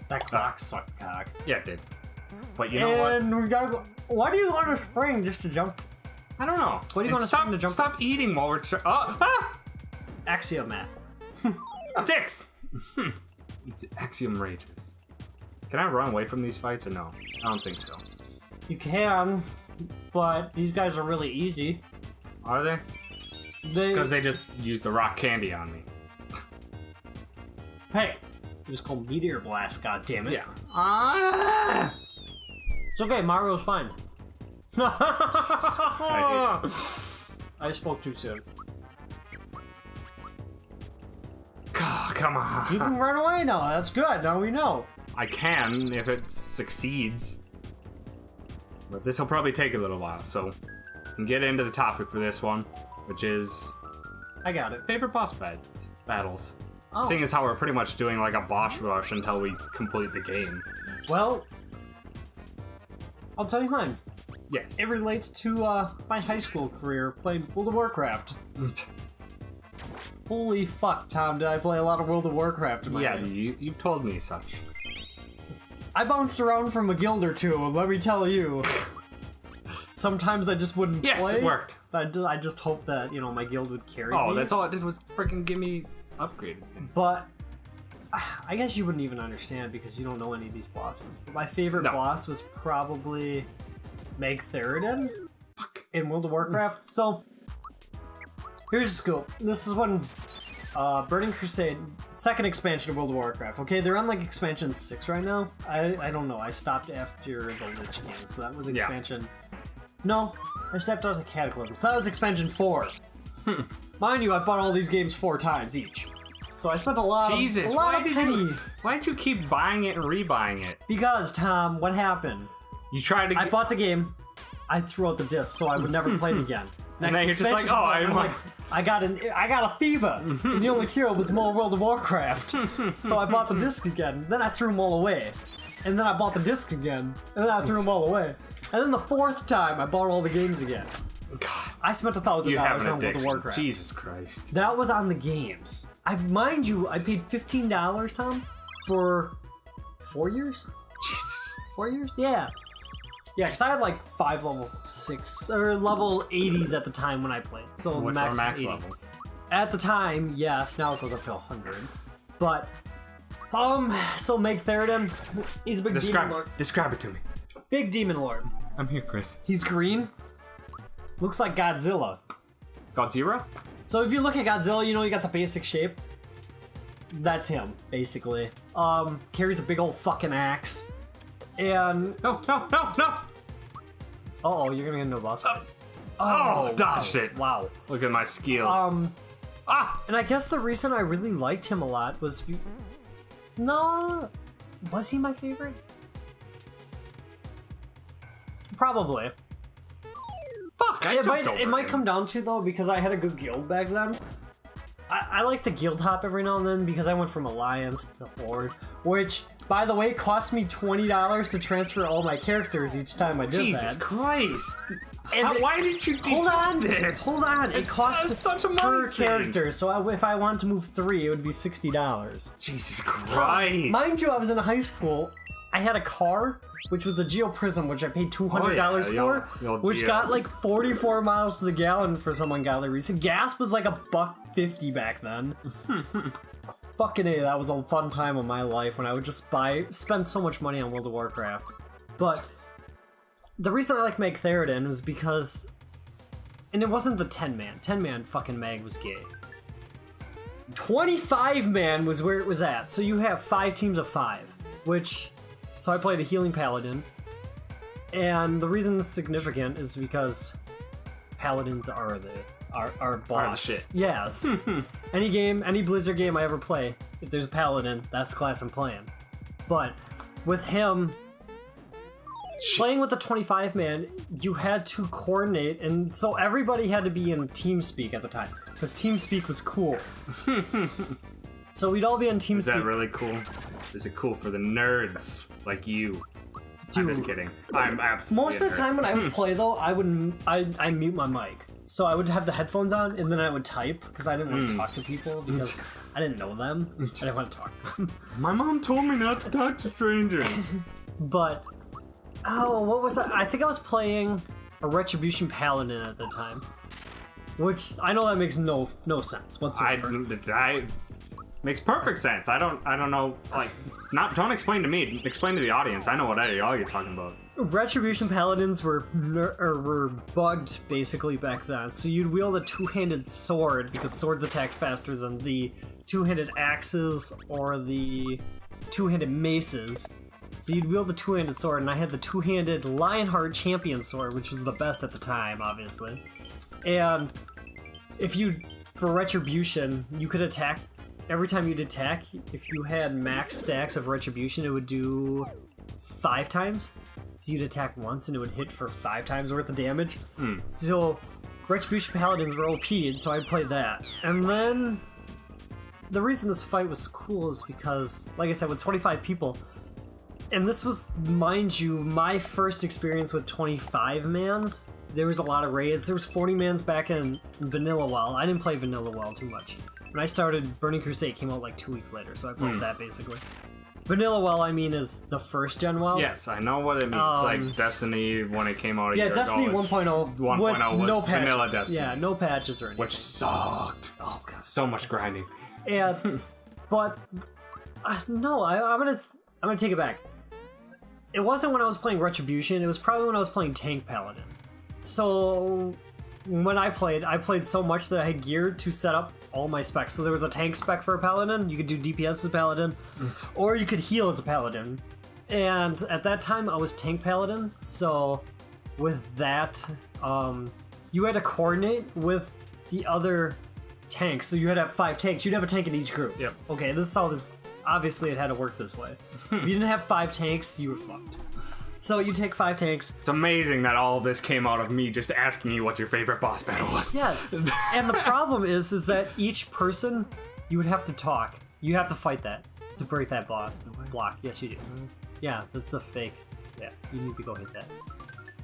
That clock sucked cock. Yeah, it did. But you know what? And we gotta go. Why do you want to spring just to jump? I don't know. What do you want to spring to jump? Stop eating while we're... Axiomat. Dicks! It's Axiom Rages. Can I run away from these fights or no? I don't think so. You can, but these guys are really easy. Are they? Because they just used the rock candy on me. Hey, just called Meteor Blast, goddammit. Yeah. It's okay, Mario's fine. I spoke too soon. Come on. You can run away now, that's good, now we know. I can if it succeeds. But this will probably take a little while, so we can get into the topic for this one, which is I got it. favorite boss battles. Oh. Seeing as how we're pretty much doing like a boss rush until we complete the game. Well, I'll tell you mine. Yes. It relates to my high school career playing World of Warcraft. Holy fuck, Tom, did I play a lot of World of Warcraft in my Yeah, life. you've told me such. I bounced around from a guild or two, and let me tell you. Sometimes I just wouldn't Yes, play. it worked. I just hoped that, you know, my guild would carry me. Oh, that's all it did was freaking give me upgraded. But I guess you wouldn't even understand because you don't know any of these bosses. But my favorite boss was probably Meg Theridin in World of Warcraft. So here's the scoop. This is when Burning Crusade, second expansion of World of Warcraft. Okay, they're on like expansion 6 right now. I don't know. I stopped after the Lich King, so that was expansion. No, I stepped out of Cataclysm, so that was expansion 4. Mind you, I bought all these games 4 times each. So I spent a lot of penny. Why did you keep buying it and rebuying it? Because, Tom, what happened? You tried to I bought the game, I threw out the disc so I would never play it again. And then you're just like, oh, I'm like, I got a fever, and the only cure was more World of Warcraft. So I bought the disc again, then I threw them all away. And then I bought the disc again, and then I threw them all away. And then the 4th time, I bought all the games again. God, I spent $1,000 on World of Warcraft. Jesus Christ. That was on the games. Mind you, I paid $15, Tom, for 4 years? Jesus. 4 years? Yeah. Yeah, because I had like 5 level 6 or level 80s at the time when I played. So what's max, our max 80. level? At the time, yes. Now it goes up to 100. But so Meg Theridin, he's a big demon lord. Describe it to me. Big demon lord. I'm here, Chris. He's green. Looks like Godzilla. Godzilla? So if you look at Godzilla, you know you got the basic shape. That's him, basically. Carries a big old fucking axe. And No! uh-oh, you're gonna get into a boss fight. Dodged it. Wow. Look at my skills. And I guess the reason I really liked him a lot was... No... Was he my favorite? Probably. Fuck, It might come down to, though, because I had a good guild back then. I like to guild hop every now and then because I went from Alliance to Horde, which, by the way, cost me $20 to transfer all my characters each time I did that. Jesus Christ! And why did you do this? Hold on! It costs such a money per sink. character, so if I wanted to move 3, it would be $60. Jesus Christ! Mind you, I was in high school. I had a car, which was the Geo Prism, which I paid $200 for, which got like 44 miles to the gallon for some ungodly reason. Gas was like $1.50 back then. Fucking A, that was a fun time of my life when I would just spend so much money on World of Warcraft. But the reason I like Meg Theridin was because, and it wasn't the 10-man. 10-man fucking Meg was gay. 25-man was where it was at. So you have 5 teams of 5, which... So I played a healing paladin, and the reason it's significant is because paladins are our boss. Are the shit. Yes. Any Blizzard game I ever play, if there's a paladin, that's the class I'm playing. But with him, playing with the 25-man, you had to coordinate, and so everybody had to be in TeamSpeak at the time, because TeamSpeak was cool. So we'd all be on TeamSpeak. Is that really cool? Is it cool for the nerds like you? Dude, I'm just kidding. I'm absolutely most of the time when I would play, though, I mute my mic. So I would have the headphones on, and then I would type, because I didn't want to talk to people, because I didn't know them. I didn't want to talk to them. My mom told me not to talk to strangers. But, what was that? I think I was playing a Retribution Paladin at the time. Which, I know that makes no sense whatsoever. Makes perfect sense. I don't know, like, don't explain to me, explain to the audience. I know what all you're talking about. Retribution Paladins were bugged, basically, back then. So you'd wield a two-handed sword, because swords attacked faster than the two-handed axes or the two-handed maces. So you'd wield the two-handed sword, and I had the two-handed Lionheart Champion sword, which was the best at the time, obviously. And for Retribution, you could attack, every time you'd attack, if you had max stacks of Retribution, it would do 5 times. So you'd attack once and it would hit for 5 times worth of damage. So Retribution Paladins were OP, and so I played that. And then the reason this fight was cool is because, like I said, with 25 people, and this was, mind you, my first experience with 25 mans. There was a lot of raids. There was 40 mans back in Vanilla WoW. I didn't play Vanilla WoW too much. When I started, Burning Crusade came out like 2 weeks later, so I played that basically. Vanilla WoW, I mean, is the first gen WoW. Yes, I know what it means. Like Destiny when it came out a year ago. Yeah, Destiny 1.0. 1.0 was no patches. Vanilla Destiny. Yeah, no patches or anything. Which sucked. Oh, God. So much grinding. And, but, no, I'm gonna take it back. It wasn't when I was playing Retribution, it was probably when I was playing Tank Paladin. So, when I played so much that I had geared to set up all my specs. So there was a tank spec for a Paladin, you could do DPS as a Paladin, or you could heal as a Paladin. And at that time, I was Tank Paladin, so with that, you had to coordinate with the other tanks. So you had to have 5 tanks. You'd have a tank in each group. Yep. Okay, this is how this... Obviously, it had to work this way. If you didn't have 5 tanks, you were fucked. So you take 5 tanks. It's amazing that all of this came out of me just asking you what your favorite boss battle was. Yes. And the problem is that each person, you would have to talk. You have to fight that to break that block. Yes, you do. Yeah, that's a fake. Yeah, you need to go hit that.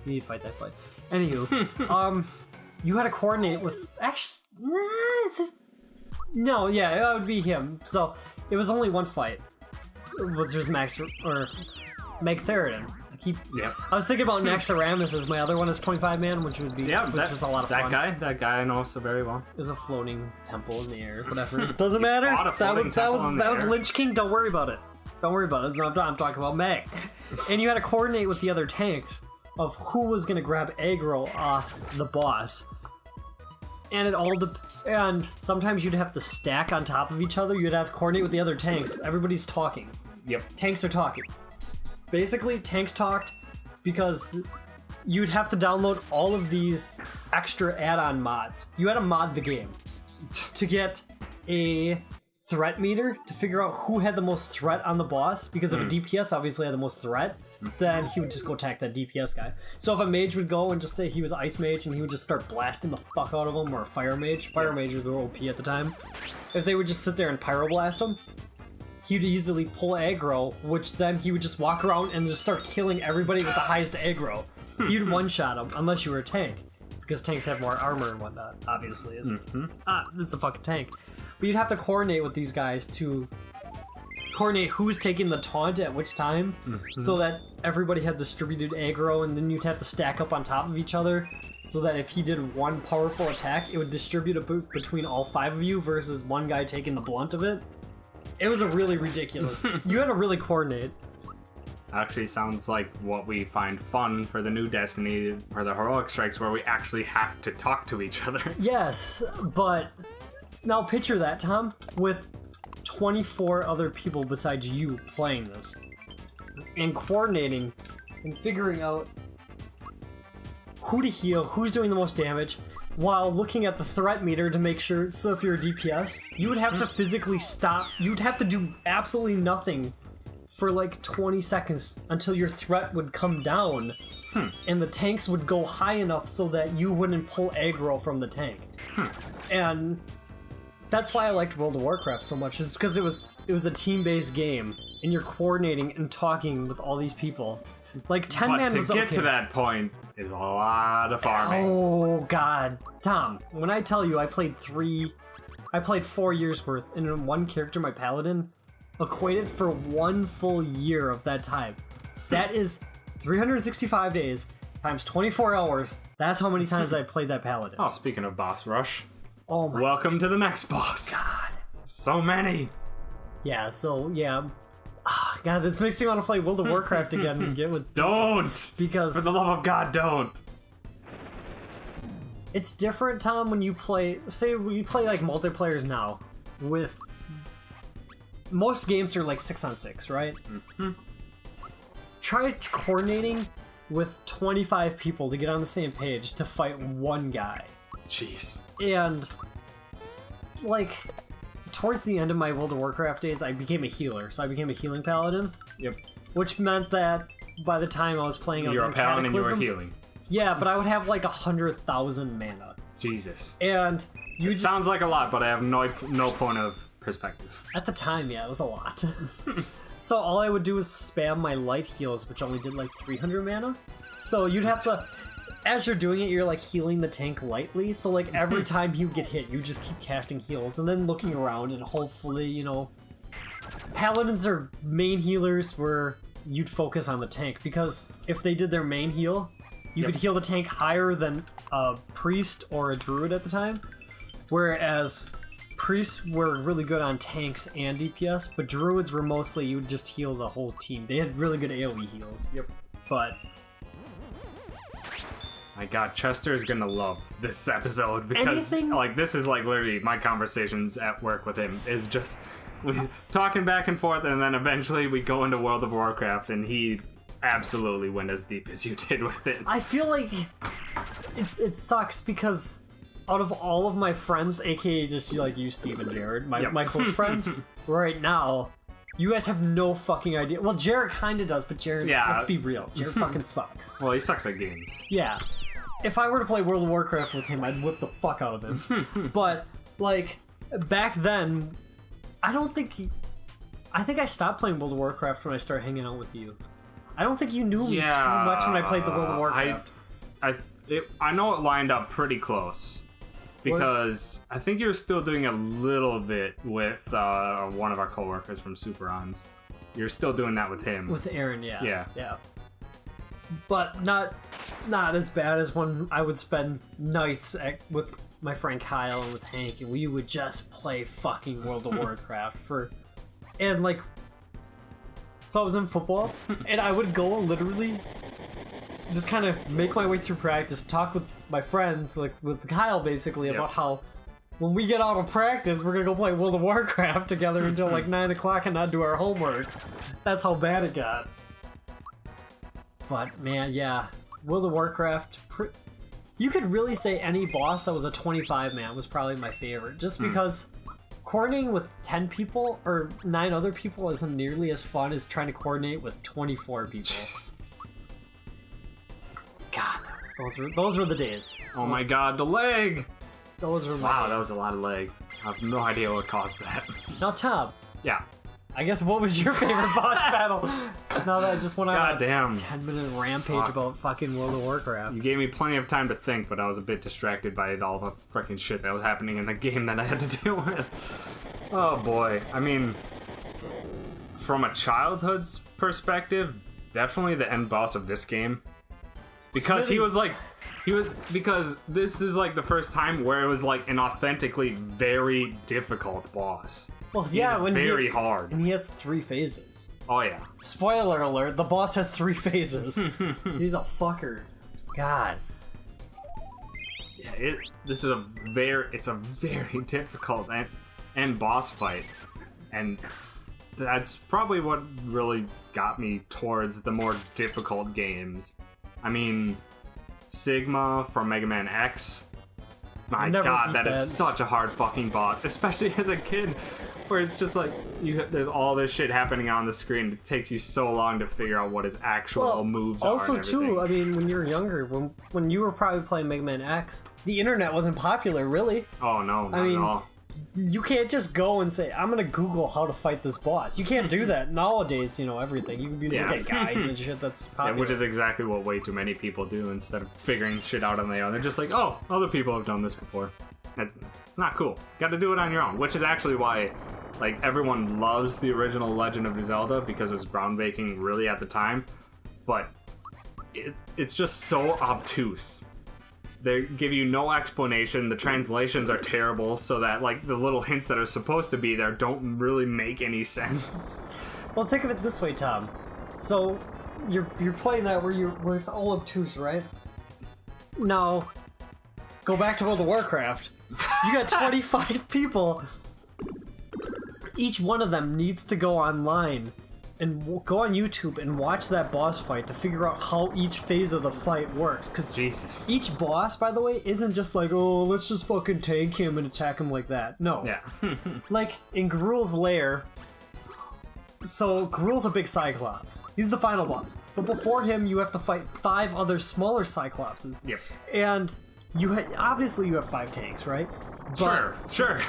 You need to fight that fight. Anywho, you had to coordinate with... Actually, no, yeah, that would be him. So it was only one fight, which was Max or Meg Theridin. I was thinking about Naxxramas as my other one as 25 man, which would be which was a lot of fun. That guy I know so very well. It was a floating temple in the air, whatever. Doesn't matter. That was Lynch King. Don't worry about it. Don't worry about it. I'm talking about Meg. And you had to coordinate with the other tanks of who was going to grab aggro off the boss. And and sometimes you'd have to stack on top of each other. You'd have to coordinate with the other tanks. Everybody's talking. Yep. Tanks are talking. Basically, tanks talked because you'd have to download all of these extra add-on mods. You had to mod the game to get a threat meter to figure out who had the most threat on the boss, because if a DPS obviously had the most threat, then he would just go attack that DPS guy. So if a mage would go and just say he was Ice Mage and he would just start blasting the fuck out of him, or a Fire Mage. Fire Mage was OP at the time. If they would just sit there and Pyroblast him, he'd easily pull aggro, which then he would just walk around and just start killing everybody with the highest aggro. You'd one-shot him, unless you were a tank, because tanks have more armor and whatnot, obviously. It's a fucking tank. But you'd have to coordinate with these guys to coordinate who's taking the taunt at which time, so that everybody had distributed aggro, and then you'd have to stack up on top of each other, so that if he did one powerful attack, it would distribute it between all 5 of you versus one guy taking the blunt of it. It was a really ridiculous. You had to really coordinate. Actually sounds like what we find fun for the new Destiny, or the Heroic Strikes, where we actually have to talk to each other. Yes, but now picture that, Tom, with 24 other people besides you playing this, and coordinating and figuring out who to heal, who's doing the most damage, while looking at the threat meter to make sure. So if you're a DPS, you would have to physically stop. You'd have to do absolutely nothing for like 20 seconds until your threat would come down, and the tanks would go high enough so that you wouldn't pull aggro from the tank. And that's why I liked World of Warcraft so much, is because it was a team-based game, and you're coordinating and talking with all these people. Like 10 man was okay. But to get to that point is a lot of farming. Oh god, Tom! When I tell you I played 3 I played 4 years worth, and in one character, my paladin, equated for 1 full year of that time. That is 365 days times 24 hours. That's how many times I played that paladin. Oh, speaking of boss rush. Oh my Welcome to the next boss. God. So many. Yeah, so, yeah. Oh, God, this makes me want to play World of Warcraft again and get with... Don't! Because... For the love of God, don't! It's different, Tom, when you play... Say, we play, like, multiplayers now with... Most games are, like, 6-on-6, right? Mm-hmm. Try coordinating with 25 people to get on the same page to fight one guy. Jeez. And, like... Towards the end of my World of Warcraft days, I became a healer, so I became a healing paladin. Yep. Which meant that by the time I was playing, I was You're in a paladin and you were Cataclysm. healing. Yeah, but I would have like 100,000 mana. Jesus. And you just... Sounds like a lot, but I have no point of perspective. At the time, yeah, it was a lot. So all I would do was spam my light heals, which only did like 300 mana. So you'd have to... As you're doing it, you're like healing the tank lightly, so like every time you get hit, you just keep casting heals and then looking around and hopefully, you know... Paladins are main healers where you'd focus on the tank, because if they did their main heal, you could heal the tank higher than a priest or a druid at the time, whereas priests were really good on tanks and DPS, but druids were mostly, you would just heal the whole team. They had really good AoE heals. Yep. But... My God, Chester is gonna love this episode because like this is like literally my conversations at work with him is just we talking back and forth, and then eventually we go into World of Warcraft and he absolutely went as deep as you did with it. I feel like it sucks because out of all of my friends, aka just like you, Steve and Jared, my close friends, right now, you guys have no fucking idea. Well, Jared kinda does, but Jared, let's be real, Jared fucking sucks. Well, he sucks at games. Yeah. If I were to play World of Warcraft with him, I'd whip the fuck out of him. But, like, back then, I think I stopped playing World of Warcraft when I started hanging out with you. I don't think you knew me too much when I played the World of Warcraft. I know it lined up pretty close. Because I think you're still doing a little bit with one of our coworkers from Superons. You're still doing that with him. With Aaron, yeah. Yeah. But not as bad as when I would spend nights with my friend Kyle and with Hank, and we would just play fucking World of Warcraft and like, so I was in football, and I would go literally just kind of make my way through practice, talk with my friends, like with Kyle basically, about how when we get out of practice, we're gonna go play World of Warcraft together until like 9 o'clock and not do our homework. That's how bad it got. But man, yeah, World of Warcraft, you could really say any boss that was a 25-man was probably my favorite, just because coordinating with 10 people or 9 other people isn't nearly as fun as trying to coordinate with 24 people. God, those were the days. Oh my God, the leg! Those were wow, that was a lot of leg. I have no idea what caused that. Now, Tom. Yeah. I guess what was your favorite boss battle? Now that I just went on a 10-minute rampage about fucking World of Warcraft. You gave me plenty of time to think, but I was a bit distracted by all the freaking shit that was happening in the game that I had to deal with. Oh boy. I mean, from a childhood's perspective, definitely the end boss of this game. Because because this is like the first time where it was like an authentically very difficult boss. Well, yeah, very hard. And he has 3 phases. Oh yeah. Spoiler alert, the boss has 3 phases. He's a fucker. God. Yeah, it's a very difficult end boss fight. And that's probably what really got me towards the more difficult games. I mean, Sigma from Mega Man X. My God, that is such a hard fucking boss, especially as a kid, where it's just like there's all this shit happening on the screen. It takes you so long to figure out what his actual moves are. Also, too, I mean, when you were younger, when you were probably playing Mega Man X, the internet wasn't popular, really. Oh no, not at all. You can't just go and say, I'm gonna Google how to fight this boss. You can't do that. Nowadays, you know, everything. You can be looking at guides and shit that's popular. Yeah, which is exactly what way too many people do instead of figuring shit out on their own. They're just like, oh, other people have done this before. It's not cool. Got to do it on your own, which is actually why, like, everyone loves the original Legend of Zelda because it was groundbreaking really at the time, but it's just so obtuse. They give you no explanation. The translations are terrible, so that like the little hints that are supposed to be there don't really make any sense. Well, think of it this way, Tom. So you're playing that where it's all obtuse, right? No. Go back to World of Warcraft. You got 25 people. Each one of them needs to go online and go on YouTube and watch that boss fight to figure out how each phase of the fight works. Because each boss, by the way, isn't just like, oh, let's just fucking tank him and attack him like that. No. Yeah. Like, in Gruul's lair, so Gruul's a big Cyclops. He's the final boss. But before him, you have to fight 5 other smaller Cyclopses. Yep. And obviously you have 5 tanks, right? But sure.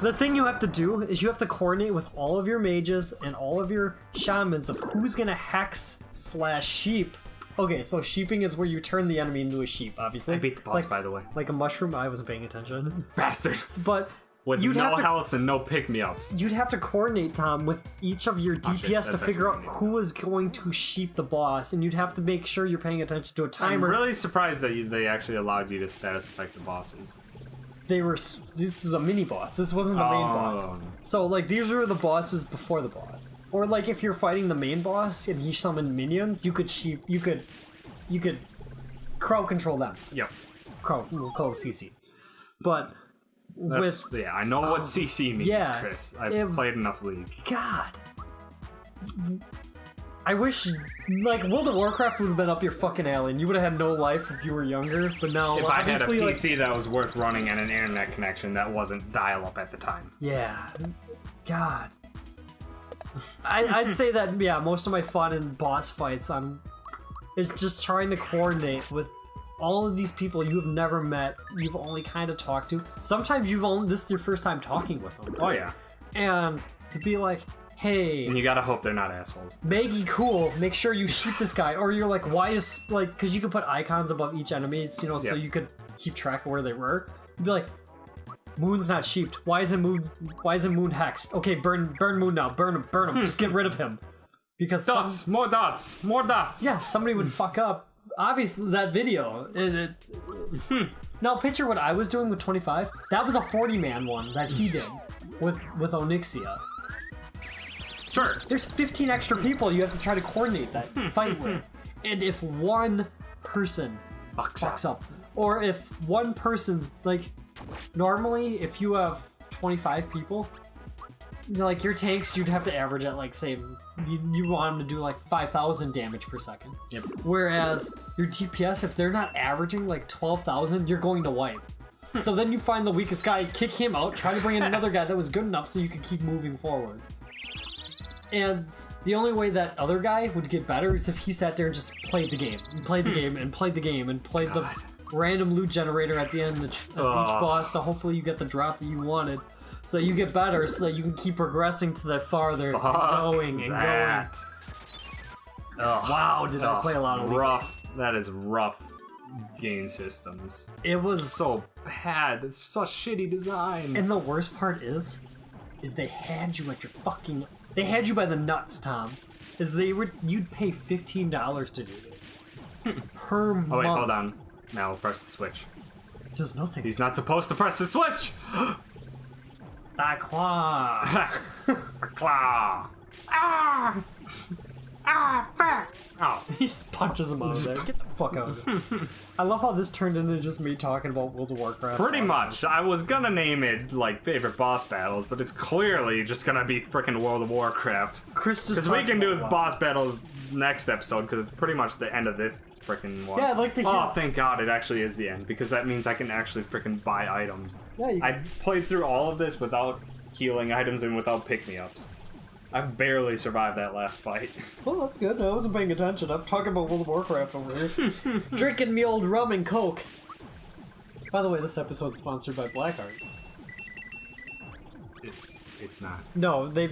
The thing you have to do is you have to coordinate with all of your mages and all of your shamans of who's gonna hex/sheep. Okay, so sheeping is where you turn the enemy into a sheep, obviously. I beat the boss, by the way. Like a mushroom? I wasn't paying attention. Bastard. But with no health and no pick-me-ups. You'd have to coordinate, Tom, with each of your DPS to figure out who is going to sheep the boss, and you'd have to make sure you're paying attention to a timer. I'm really surprised that they actually allowed you to status effect the bosses. This is a mini boss. This wasn't the main boss. So like these were the bosses before the boss. Or like if you're fighting the main boss and he summoned minions, you could crowd control them. Yep. Crowd, we'll call it CC. But I know what CC means, Chris. I've played enough League. God. I wish, like, World of Warcraft would have been up your fucking alley, and you would have had no life if you were younger, but now, if I had a PC that was worth running and an internet connection that wasn't dial-up at the time. Yeah. God. I'd say that, yeah, most of my fun in boss fights is just trying to coordinate with all of these people you've never met, you've only kind of talked to. Sometimes this is your first time talking with them. Oh, yeah. And to be like, hey, and you gotta hope they're not assholes. Maggie, cool, make sure you shoot this guy. Or you're like, why is, like, because you could put icons above each enemy, so you could keep track of where they were. You'd be like, Moon's not sheeped. Why isn't Moon hexed? Okay, burn Moon now. Burn him. Just get rid of him. Because more dots. Yeah, somebody would fuck up. Obviously, that video. Now, picture what I was doing with 25. That was a 40-man one that he did with Onyxia. Sure. There's 15 extra people you have to try to coordinate that fight with. And if one person fucks up, or if one person, like, normally if you have 25 people, like, your tanks, you'd have to average at, like, say, you want them to do, like, 5,000 damage per second. Yep. Whereas your DPS, if they're not averaging, like, 12,000, you're going to wipe. So then you find the weakest guy, kick him out, try to bring in another guy that was good enough so you can keep moving forward. And the only way that other guy would get better is if he sat there and just played the game, and played the game, and played the game, and played the random loot generator at the end of each boss to hopefully you get the drop that you wanted. So you get better, so that you can keep progressing to the farther and going and going. Wow, did I play a lot of rough. That is rough game systems. It was so bad. It's such shitty design. And the worst part is they had you at your fucking... They had you by the nuts, Tom. You'd pay $15 to do this. Per month. Oh wait, hold on. Now press the switch. It does nothing. He's not supposed to press the switch! A claw! A claw! Ah! Ah, fuck! Oh. He just punches him out of there. Get the fuck out of it. I love how this turned into just me talking about World of Warcraft. Pretty much. I was gonna name it, like, favorite boss battles, but it's clearly just gonna be frickin' World of Warcraft. Chris just because we can do boss battles next episode, because it's pretty much the end of this frickin' one. Yeah, I'd like to hear... Oh, thank God it actually is the end, because that means I can actually frickin' buy items. Yeah, I played through all of this without healing items and without pick-me-ups. I barely survived that last fight. Well, that's good. I wasn't paying attention. I'm talking about World of Warcraft over here. Drinking me old rum and coke. By the way, this episode's sponsored by Blackheart. It's not. No, they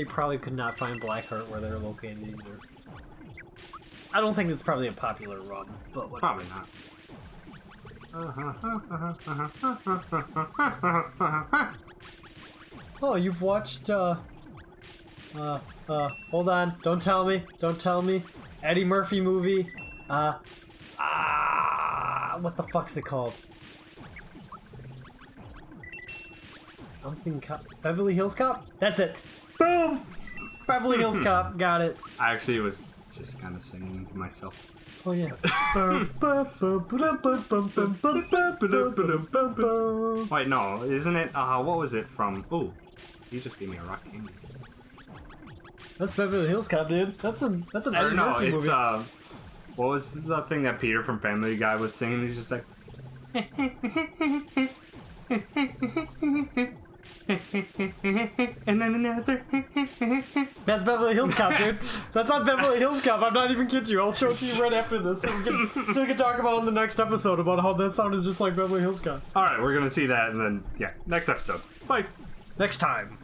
probably could not find Blackheart where they're located either. I don't think it's probably a popular rum, but whatever. Probably not. Oh, you've watched, hold on, don't tell me, Eddie Murphy movie, what the fuck's it called? Something Cop, Beverly Hills Cop? That's it. Boom! Beverly Hills Cop, got it. I actually was just kind of singing to myself. Oh yeah. Wait, no, isn't it? What was it from? Oh, you just gave me a rock candy. That's Beverly Hills Cop, dude. That's an Eddie No, Murphy it's movie. what was the thing that Peter from Family Guy was singing? He's just like. And then another. That's Beverly Hills Cop, dude. That's not Beverly Hills Cop. I'm not even kidding you. I'll show it to you right after this, so we can talk about it in the next episode about how that sounded just like Beverly Hills Cop. All right, we're gonna see that, and then next episode. Bye. Next time.